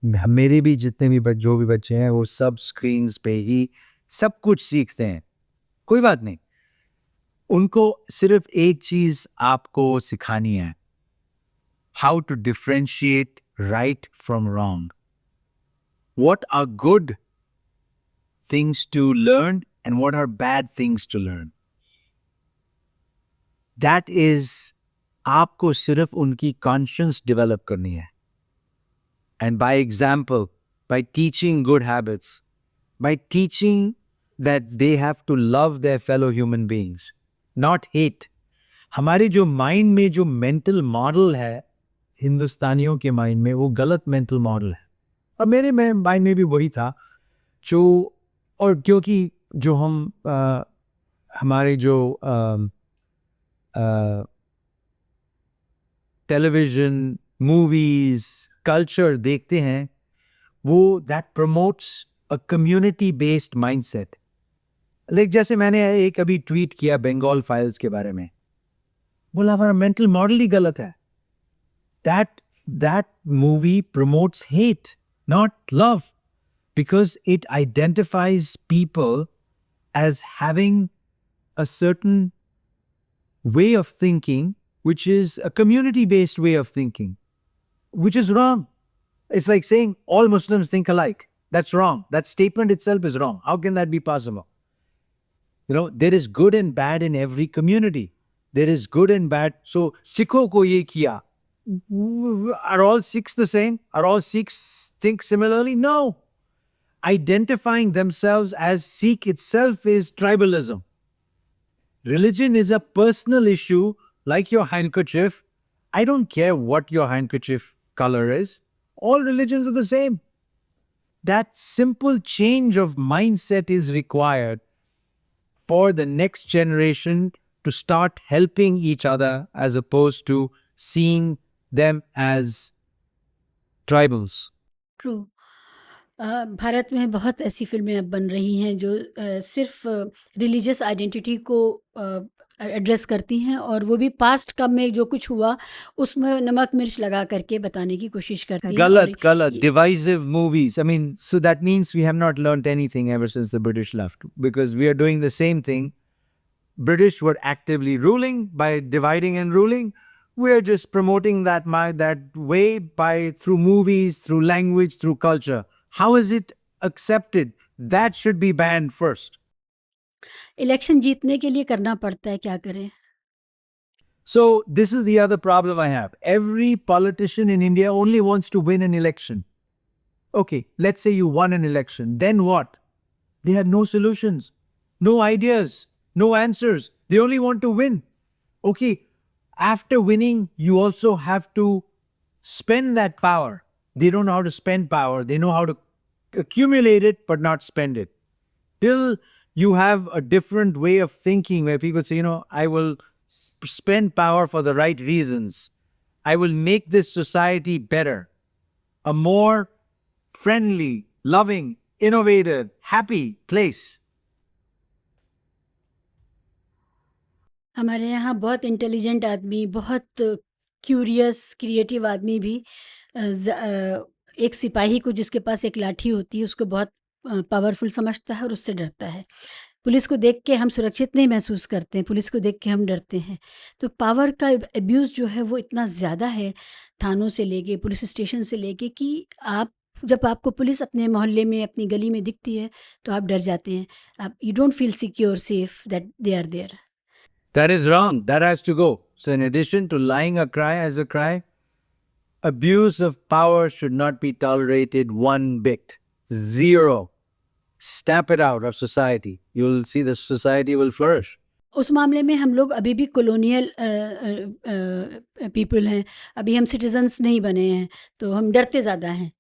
मेरे भी जितने भी जो भी बच्चे हैं वो सब स्क्रीन्स पे ही सब कुछ सीखते हैं। कोई बात नहीं, उनको सिर्फ एक चीज आपको सिखानी है, how to differentiate right from wrong, what are good things to learn and what are bad things to learn. That is, आपको सिर्फ उनकी कॉन्शियस डेवलप करनी है, and by example, by teaching good habits, by teaching that they have to love their fellow human beings, not hate. हमारे जो mind में जो mental model है, हिंदुस्तानियों के माइंड में वो गलत मेंटल मॉडल है, और मेरे माइंड में भी वही था जो, और क्योंकि जो हम हमारे जो टेलीविजन मूवीज कल्चर देखते हैं, वो that promotes a community based mindset. Like जैसे मैंने एक अभी ट्वीट किया बंगाल फाइल्स के बारे में, बोला हमारा मेंटल मॉडल ही गलत है। That movie promotes hate, not love, because it identifies people as having a certain way of thinking, which is a community-based way of thinking, which is wrong. It's like saying all Muslims think alike. That's wrong. That statement itself is wrong. How can that be possible? There is good and bad in every community. There is good and bad. So, Sikho ko ye kiya. Are all Sikhs the same? Are all Sikhs think similarly? No. Identifying themselves as Sikh itself is tribalism. Religion is a personal issue, like your handkerchief. I don't care what your handkerchief color is. All religions are the same. That simple change of mindset is required for the next generation to start helping each other as opposed to seeing them as tribals. True. Bharat में बहुत ऐसी फ़िल्में अब बन रही हैं जो सिर्फ़ रिलीजियस आइडेंटिटी को एड्रेस करती हैं, और वो भी पास्ट का में जो कुछ हुआ उसमें नमक मिर्च लगा करके बताने की कोशिश करती हैं। और Galat, divisive movies. I mean, so that means we have not learned anything ever since the British left, because we are doing the same thing. British were actively ruling by dividing and ruling. We are just promoting that way by through movies, through language, through culture. How is it accepted? That should be banned first. Election जीतने के लिए करना पड़ता है, क्या करें? So this is the other problem I have. Every politician in India only wants to win an election. Okay, let's say you won an election. Then what? They have no solutions, no ideas, no answers. They only want to win. Okay, after winning, you also have to spend that power. They don't know how to spend power. They know how to accumulate it, but not spend it. Till you have a different way of thinking where people say, I will spend power for the right reasons. I will make this society better, a more friendly, loving, innovative, happy place. हमारे यहाँ बहुत intelligent आदमी, बहुत curious, creative आदमी भी एक सिपाही को जिसके पास एक लाठी होती है उसको बहुत पावरफुल समझता है और उससे डरता है। पुलिस को देख के हम सुरक्षित नहीं महसूस करते हैं, पुलिस को देख के हम डरते हैं। तो पावर का अब्यूज़ जो है वो इतना ज़्यादा है, थानों से लेके पुलिस स्टेशन से लेके, कि जब आपको पुलिस अपने मोहल्ले में, अपनी गली में दिखती है तो आप डर जाते हैं। आप you don't feel secure, safe that they are there. That is wrong. That has to go. So in addition to lying a cry as a cry, abuse of power should not be tolerated one bit. Zero. Stamp it out of society. You'll see the society will flourish. उस मामले में हम लोग अभी भी colonial people हैं, अभी हम सिटीजन्स नहीं बने हैं, तो हम डरते ज़्यादा हैं।